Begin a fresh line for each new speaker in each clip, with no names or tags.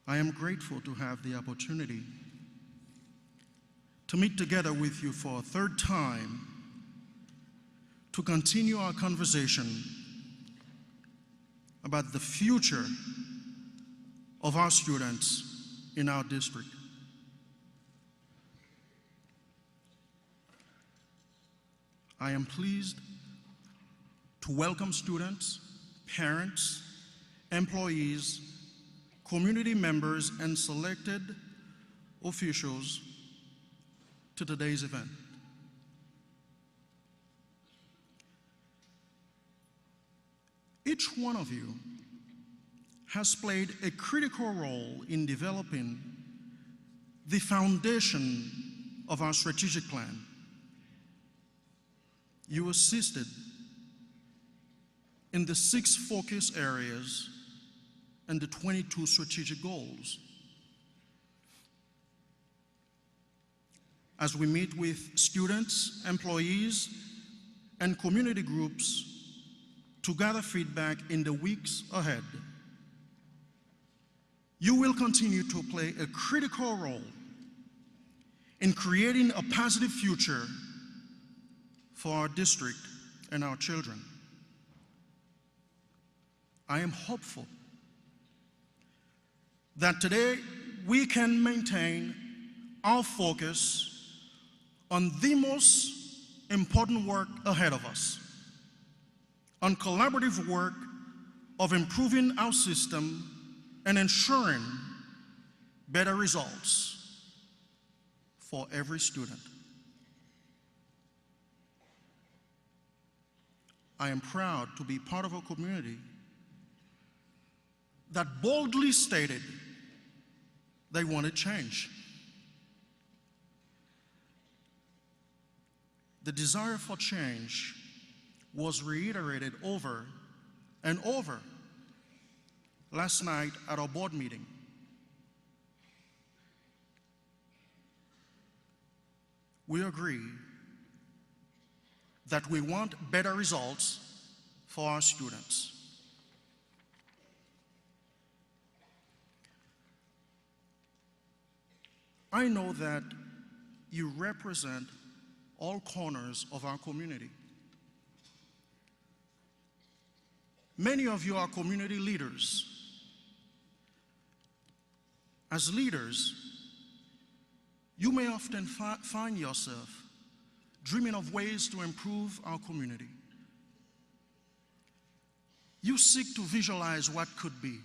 I am grateful to have the opportunity to meet together with you for a third time to continue our conversation about the future of our students in our district. I am pleased to welcome students, parents, employees, community members, and selected officials to today's event. Each one of you has played a critical role in developing the foundation of our strategic plan. You assisted in the 6 focus areas and the 22 strategic goals. As we meet with students, employees, and community groups to gather feedback in the weeks ahead, you will continue to play a critical role in creating a positive future for our district and our children. I am hopeful that today we can maintain our focus on the most important work ahead of us, on collaborative work of improving our system and ensuring better results for every student. I am proud to be part of a community that boldly stated they wanted change. The desire for change was reiterated over and over last night at our board meeting. We agree that we want better results for our students. I know that you represent all corners of our community. Many of you are community leaders. As leaders, you may often find yourself dreaming of ways to improve our community. You seek to visualize what could be.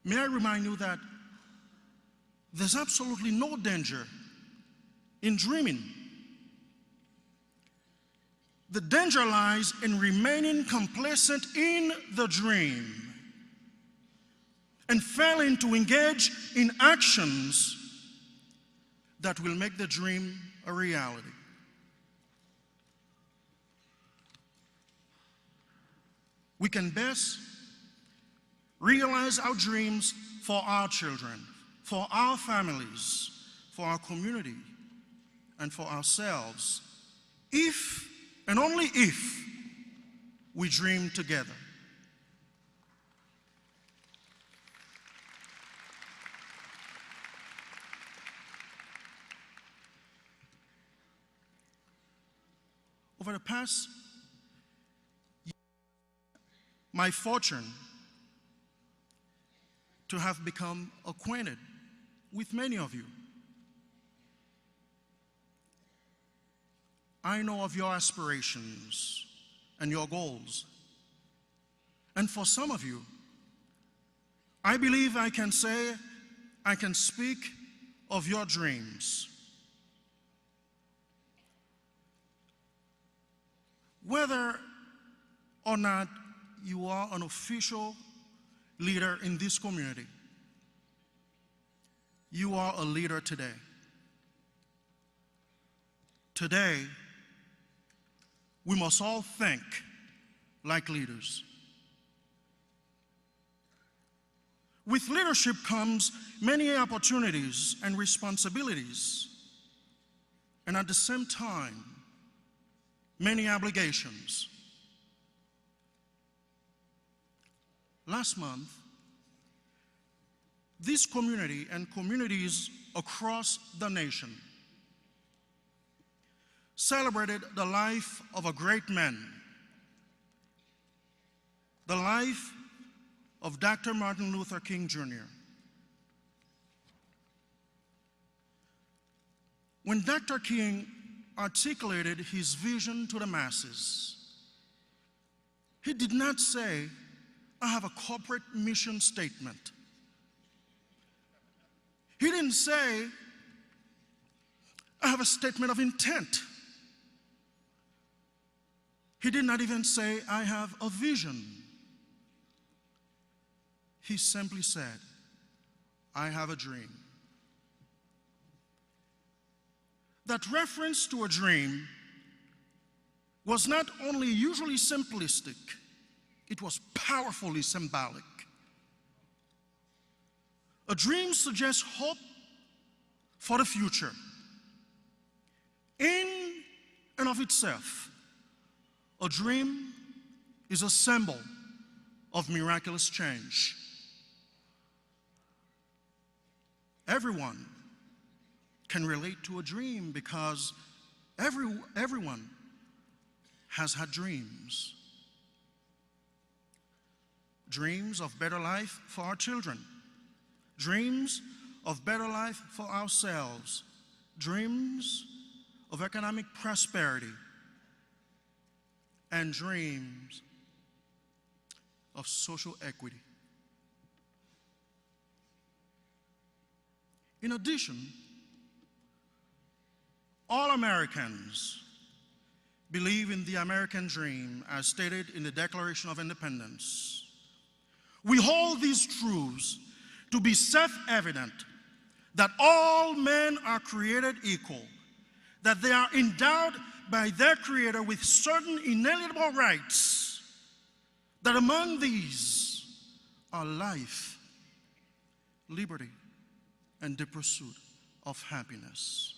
May I remind you that there's absolutely no danger in dreaming. The danger lies in remaining complacent in the dream and failing to engage in actions that will make the dream a reality. We can best realize our dreams for our children, for our families, for our community, and for ourselves, if and only if we dream together. Over the past year, my fortune to have become acquainted with many of you. I know of your aspirations and your goals. And for some of you, I believe I can speak of your dreams. Whether or not you are an official leader in this community, you are a leader today. Today, we must all think like leaders. With leadership comes many opportunities and responsibilities, and at the same time, many obligations. Last month, this community and communities across the nation celebrated the life of a great man, the life of Dr. Martin Luther King Jr. When Dr. King articulated his vision to the masses, he did not say, "I have a corporate mission statement." He didn't say, "I have a statement of intent." He did not even say, "I have a vision." He simply said, "I have a dream." That reference to a dream was not only usually simplistic, it was powerfully symbolic. A dream suggests hope for the future. In and of itself, a dream is a symbol of miraculous change. Everyone can relate to a dream because everyone has had dreams. Dreams of better life for our children. Dreams of better life for ourselves. Dreams of economic prosperity. And dreams of social equity. In addition, all Americans believe in the American dream as stated in the Declaration of Independence. We hold these truths to be self-evident, that all men are created equal, that they are endowed by their Creator with certain inalienable rights, that among these are life, liberty, and the pursuit of happiness.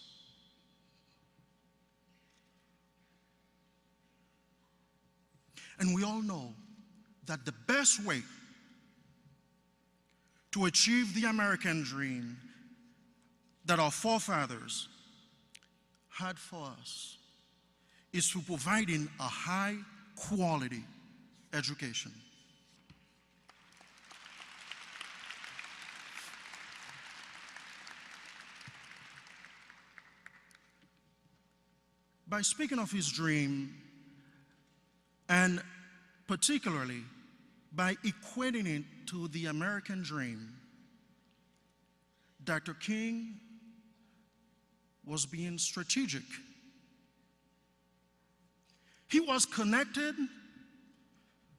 And we all know that the best way to achieve the American dream that our forefathers had for us is through providing a high-quality education. By speaking of his dream, and particularly by equating it to the American dream, Dr. King was being strategic. He was connected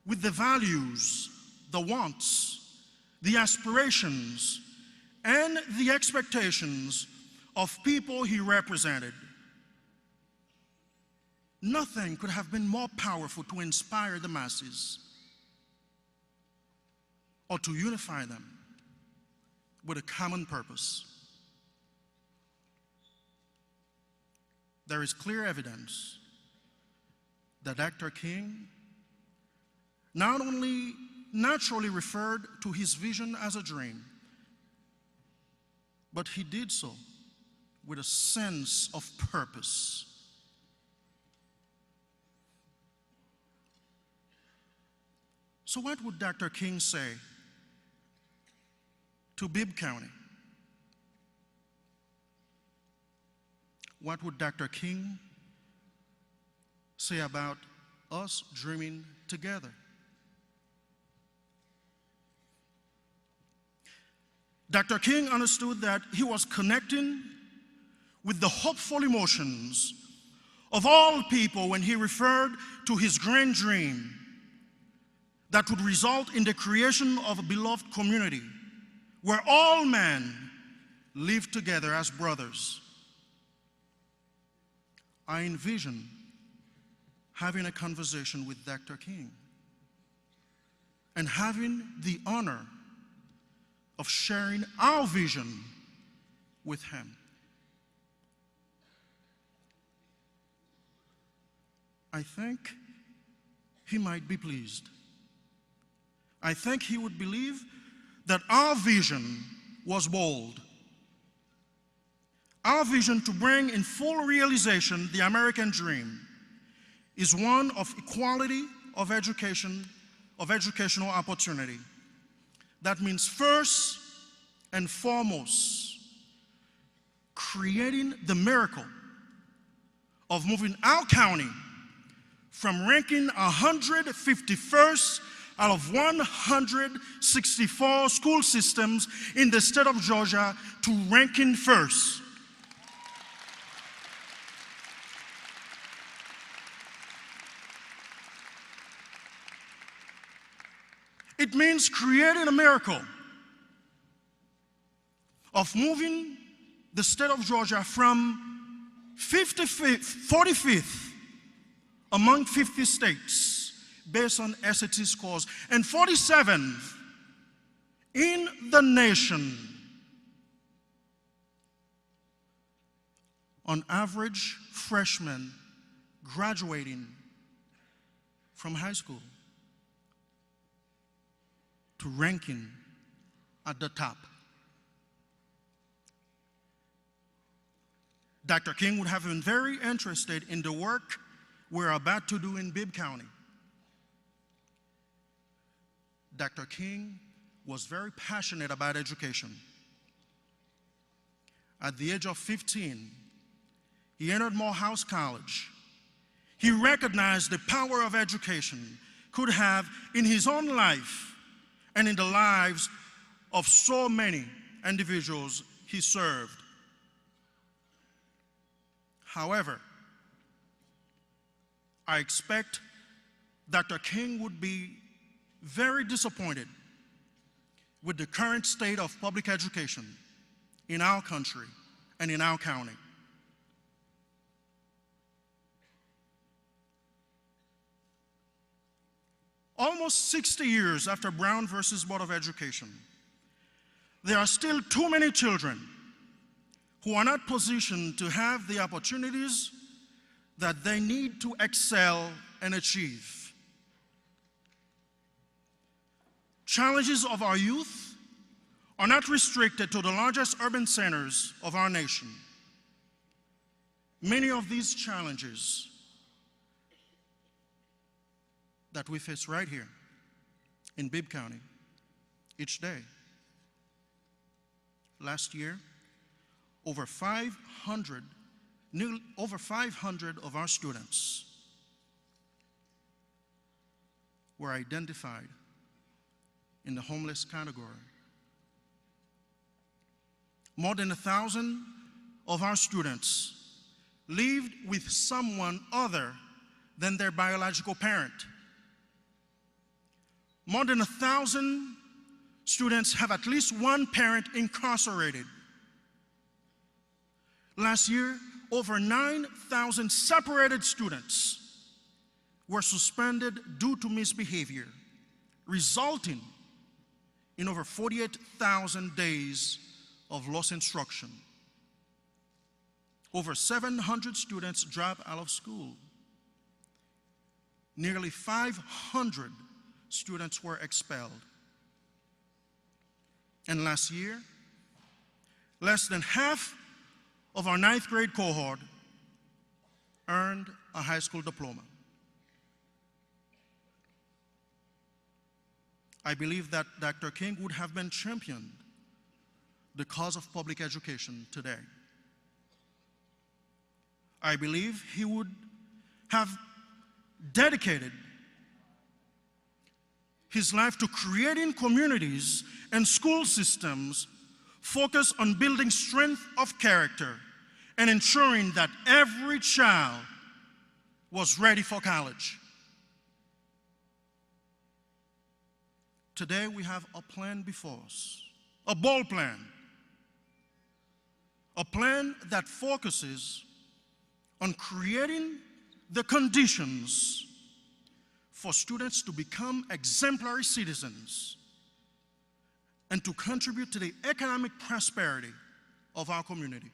with the values, the wants, the aspirations, and the expectations of people he represented. Nothing could have been more powerful to inspire the masses or to unify them with a common purpose. There is clear evidence that Dr. King not only naturally referred to his vision as a dream, but he did so with a sense of purpose. So what would Dr. King say to Bibb County? What would Dr. King say about us dreaming together? Dr. King understood that he was connecting with the hopeful emotions of all people when he referred to his grand dream that would result in the creation of a beloved community where all men live together as brothers. I envision having a conversation with Dr. King and having the honor of sharing our vision with him. I think he might be pleased. I think he would believe that our vision was bold. Our vision to bring in full realization the American dream is one of equality of education, of educational opportunity. That means first and foremost, creating the miracle of moving our county from ranking 151st out of 164 school systems in the state of Georgia to ranking first. It means creating a miracle of moving the state of Georgia from 45th among 50 states based on SAT scores, and 47th in the nation on average freshmen graduating from high school to ranking at the top. Dr. King would have been very interested in the work we're about to do in Bibb County. Dr. King was very passionate about education. At the age of 15, he entered Morehouse College. He recognized the power of education could have in his own life and in the lives of so many individuals he served. However, I expect Dr. King would be very disappointed with the current state of public education in our country and in our county. Almost 60 years after Brown versus Board of Education, there are still too many children who are not positioned to have the opportunities that they need to excel and achieve. Challenges of our youth are not restricted to the largest urban centers of our nation. Many of these challenges that we face right here in Bibb County each day. Last year, over 500 of our students were identified in the homeless category. More than 1,000 of our students lived with someone other than their biological parent. More than 1,000 students have at least one parent incarcerated. Last year, over 9,000 separated students were suspended due to misbehavior, resulting in over 48,000 days of lost instruction. Over 700 students dropped out of school. Nearly 500 students were expelled. And last year, less than half of our 9th grade cohort earned a high school diploma. I believe that Dr. King would have been championed the cause of public education today. I believe he would have dedicated his life to creating communities and school systems focused on building strength of character and ensuring that every child was ready for college. Today we have a plan before us, a bold plan, a plan that focuses on creating the conditions for students to become exemplary citizens and to contribute to the economic prosperity of our community.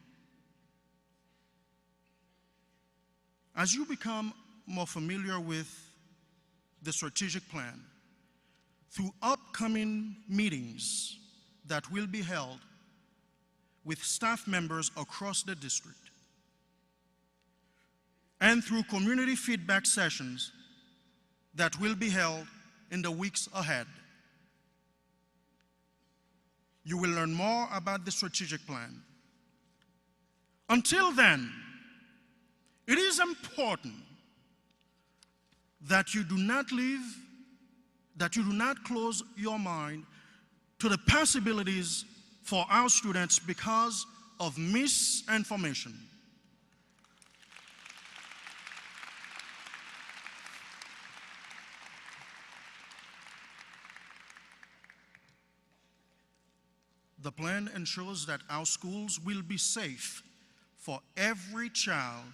As you become more familiar with the strategic plan, through upcoming meetings that will be held with staff members across the district and through community feedback sessions that will be held in the weeks ahead. You will learn more about the strategic plan. Until then, it is important that you do not close your mind to the possibilities for our students because of misinformation. The plan ensures that our schools will be safe for every child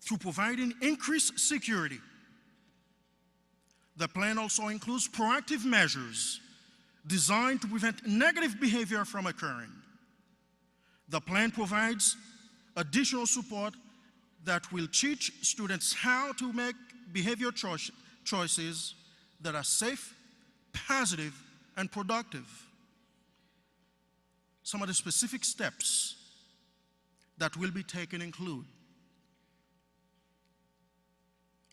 through providing increased security. The plan also includes proactive measures designed to prevent negative behavior from occurring. The plan provides additional support that will teach students how to make behavior choices that are safe, positive, and productive. Some of the specific steps that will be taken include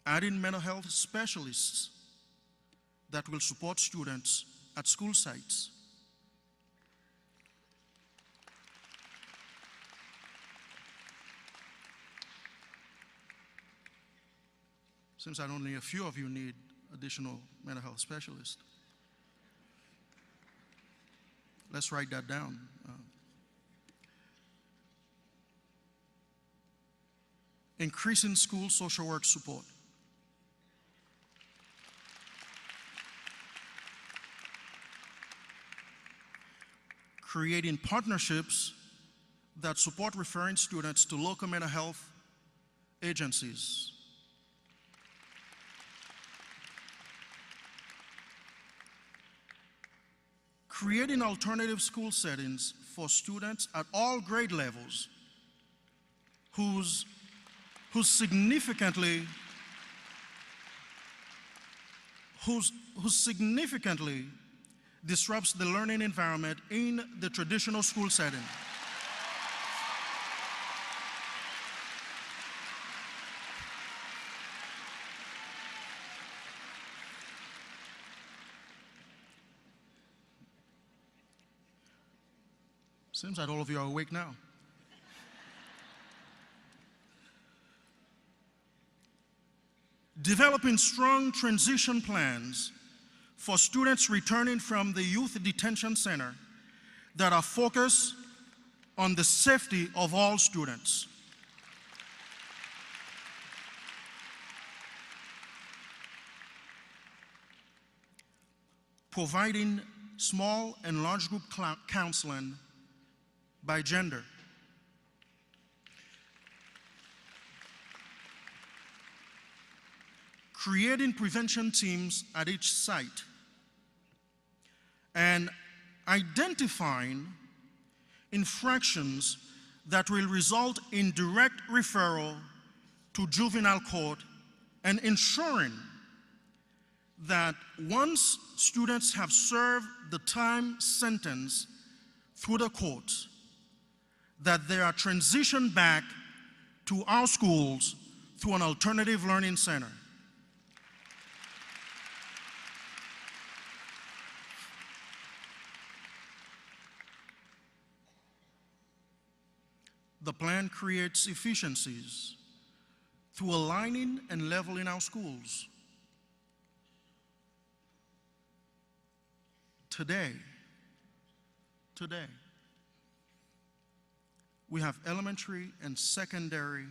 adding mental health specialists that will support students at school sites. Seems that only a few of you need additional mental health specialists. Let's write that down. Increasing school social work support. Creating partnerships that support referring students to local mental health agencies. Creating alternative school settings for students at all grade levels who significantly disrupts the learning environment in the traditional school setting. Seems that all of you are awake now. Developing strong transition plans for students returning from the youth detention center that are focused on the safety of all students. Providing small and large group counseling by gender. Creating prevention teams at each site, and identifying infractions that will result in direct referral to juvenile court, and ensuring that once students have served the time sentence through the courts, that they are transitioned back to our schools through an alternative learning center. The plan creates efficiencies through aligning and leveling our schools. Today, we have elementary and secondary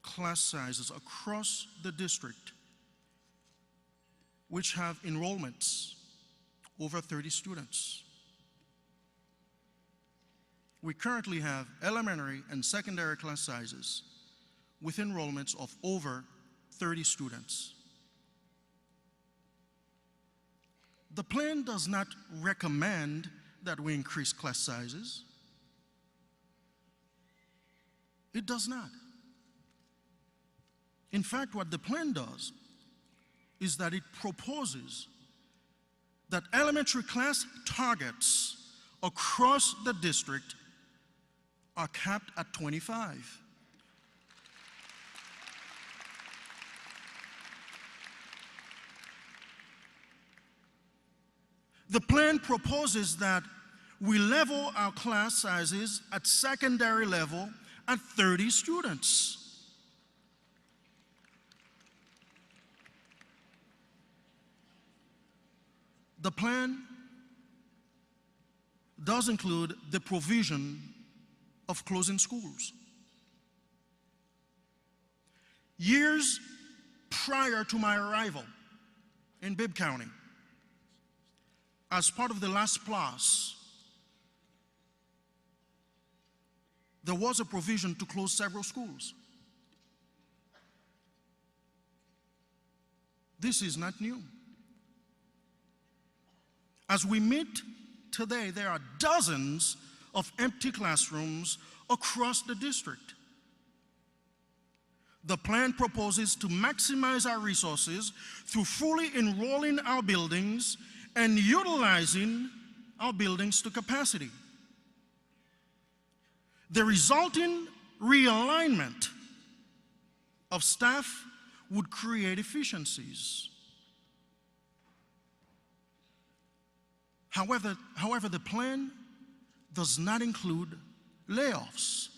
class sizes across the district which have enrollments over 30 students. We currently have elementary and secondary class sizes with enrollments of over 30 students. The plan does not recommend that we increase class sizes. It does not. In fact, what the plan does is that it proposes that elementary class targets across the district are capped at 25. The plan proposes that we level our class sizes at secondary level at 30 students. The plan does include the provision of closing schools. Years prior to my arrival in Bibb County, as part of the last PLAS, there was a provision to close several schools. This is not new. As we meet today, there are dozens of empty classrooms across the district. The plan proposes to maximize our resources through fully enrolling our buildings and utilizing our buildings to capacity. The resulting realignment of staff would create efficiencies. However, the plan does not include layoffs.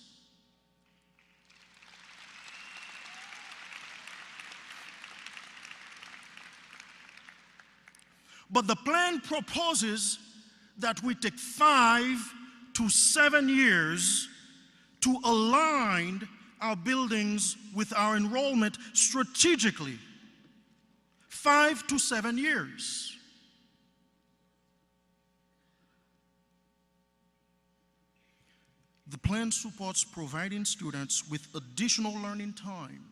But the plan proposes that we take 5 to 7 years to align our buildings with our enrollment strategically. 5 to 7 years. The plan supports providing students with additional learning time.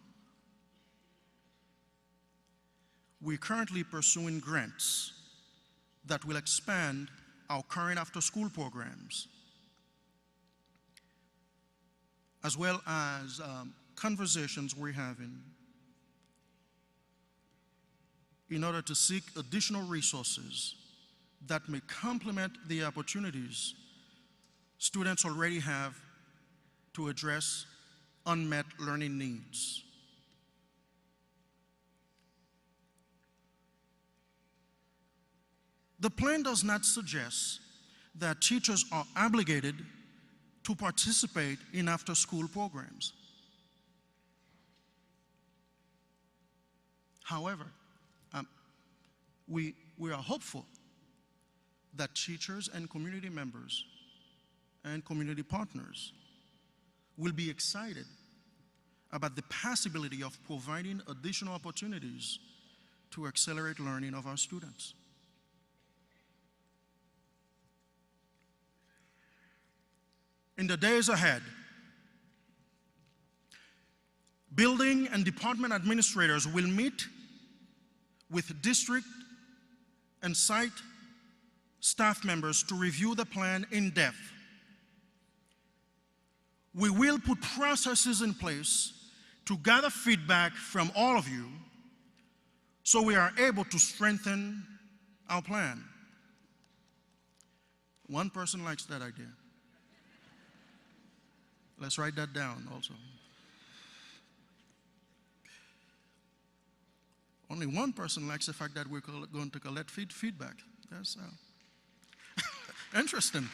We're currently pursuing grants that will expand our current after-school programs, as well as conversations we're having in order to seek additional resources that may complement the opportunities students already have to address unmet learning needs. The plan does not suggest that teachers are obligated to participate in after-school programs. However, we are hopeful that teachers and community members and community partners will be excited about the possibility of providing additional opportunities to accelerate learning of our students. In the days ahead, building and department administrators will meet with district and site staff members to review the plan in depth. We will put processes in place to gather feedback from all of you so we are able to strengthen our plan. One person likes that idea. Let's write that down also. Only one person likes the fact that we're going to collect feedback. That's interesting.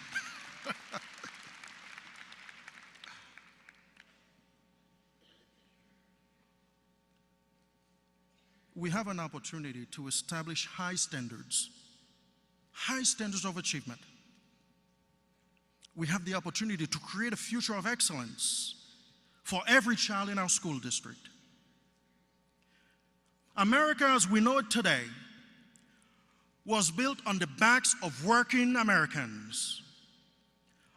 We have an opportunity to establish high standards of achievement. We have the opportunity to create a future of excellence for every child in our school district. America as we know it today was built on the backs of working Americans.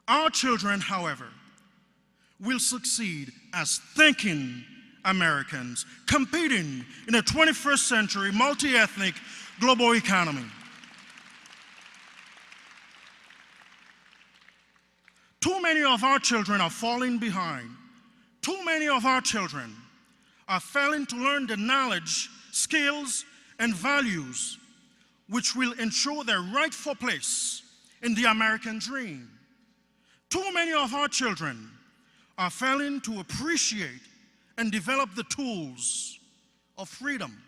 Our children, however, will succeed as thinking Americans, competing in a 21st century multi-ethnic global economy. Too many of our children are falling behind. Too many of our children are failing to learn the knowledge, skills, and values which will ensure their rightful place in the American dream. Too many of our children are failing to appreciate and develop the tools of freedom.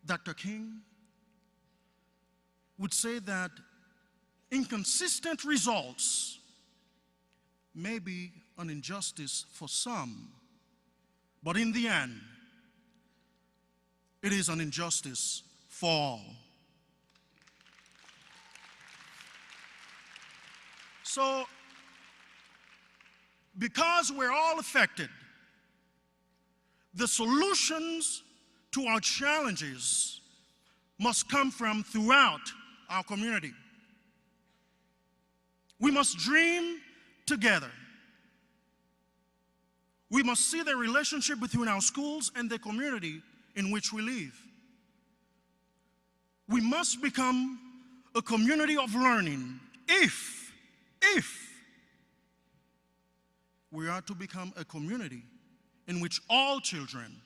Dr. King would say that inconsistent results may be an injustice for some, but in the end, it is an injustice for all. So, because we're all affected, the solutions to our challenges must come from throughout our community. We must dream together. We must see the relationship between our schools and the community in which we live. We must become a community of learning if we are to become a community in which all children,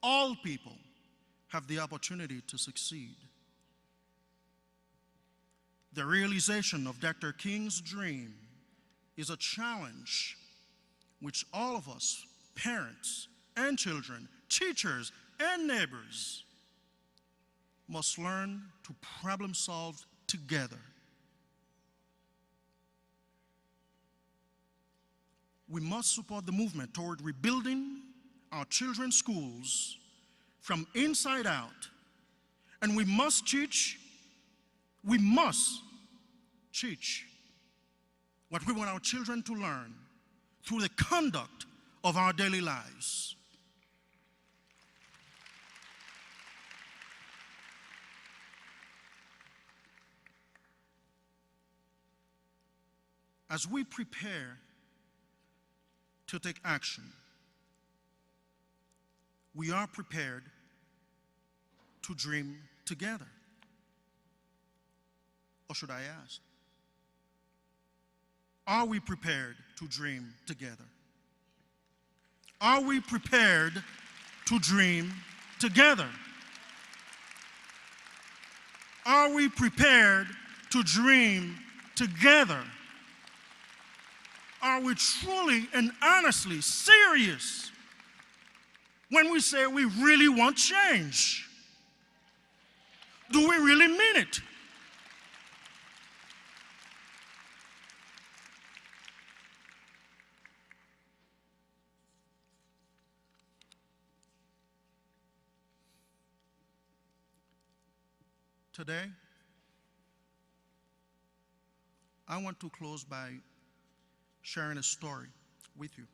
all people have the opportunity to succeed. The realization of Dr. King's dream is a challenge which all of us, parents and children, teachers and neighbors, must learn to problem solve together. We must support the movement toward rebuilding our children's schools from inside out, and we must teach what we want our children to learn through the conduct of our daily lives. As we prepare to take action, we are prepared to dream together. Or should I ask, are we prepared to dream together? Are we prepared to dream together? Are we prepared to dream together? Are we truly and honestly serious when we say we really want change? Do we really mean it? Today, I want to close by sharing a story with you.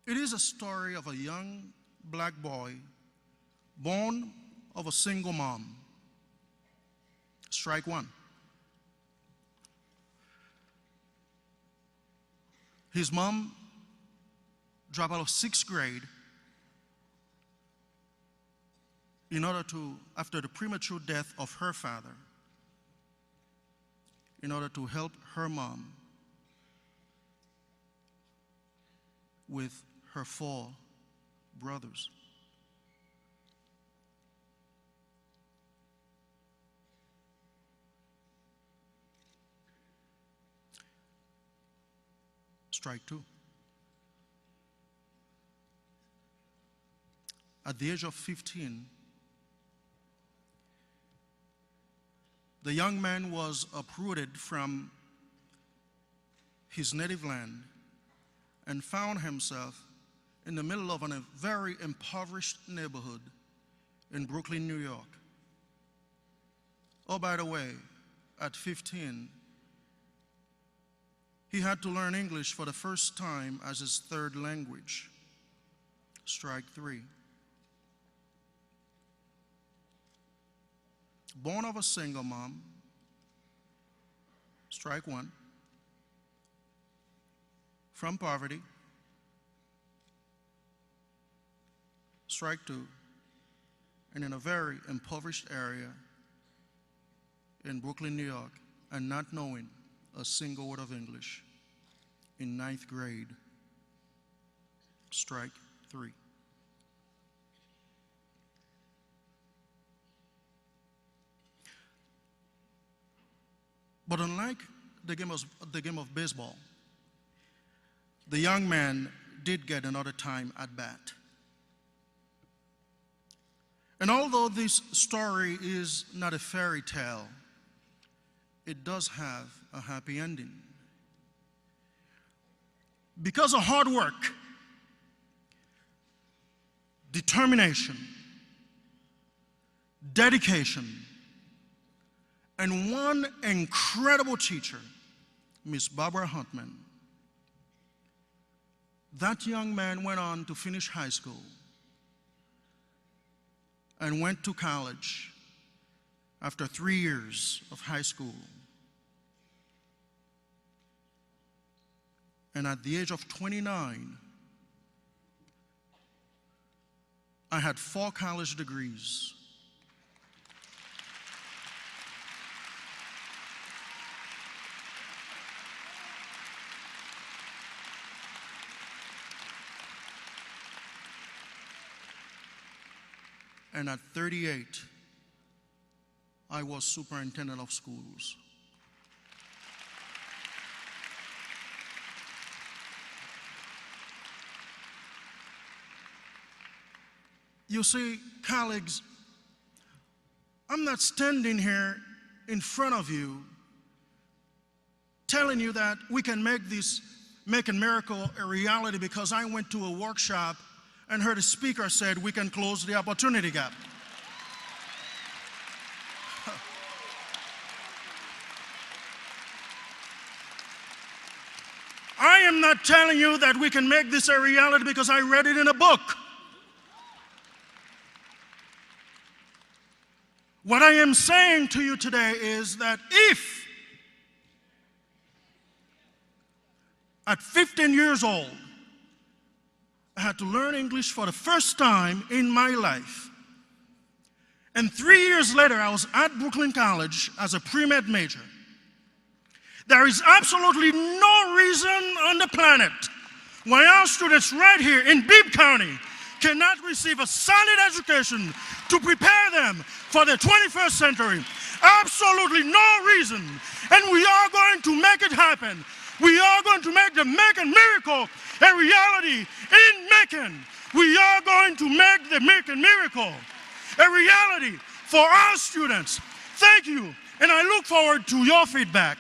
It is a story of a young black boy born of a single mom. Strike one. His mom dropped out of 6th grade after the premature death of her father, in order to help her mom with her 4 brothers. Strike two. At the age of 15, the young man was uprooted from his native land and found himself in the middle of a very impoverished neighborhood in Brooklyn, New York. Oh, by the way, at 15, he had to learn English for the first time as his 3rd language. Strike 3. Born of a single mom. Strike 1. From poverty. Strike 2. And in a very impoverished area in Brooklyn, New York, and not knowing a single word of English in 9th grade. Strike 3. But unlike the game of baseball, the young man did get another time at bat. And although this story is not a fairy tale, it does have a happy ending. Because of hard work, determination, dedication, and one incredible teacher, Miss Barbara Huntman, that young man went on to finish high school and went to college after 3 years of high school. And at the age of 29, I had 4 college degrees. And at 38, I was superintendent of schools. You see, colleagues, I'm not standing here in front of you telling you that we can make this Making Miracle a reality because I went to a workshop and heard a speaker said we can close the opportunity gap. I am not telling you that we can make this a reality because I read it in a book. What I am saying to you today is that if at 15 years old, I had to learn English for the first time in my life, and 3 years later I was at Brooklyn College as a pre-med major, there is absolutely no reason on the planet why our students right here in Bibb County cannot receive a solid education to prepare them for the 21st century. Absolutely no reason. And we are going to make it happen. We are going to make the Making Miracle a reality in Macon. We are going to make the Making Miracle a reality for our students. Thank you, and I look forward to your feedback.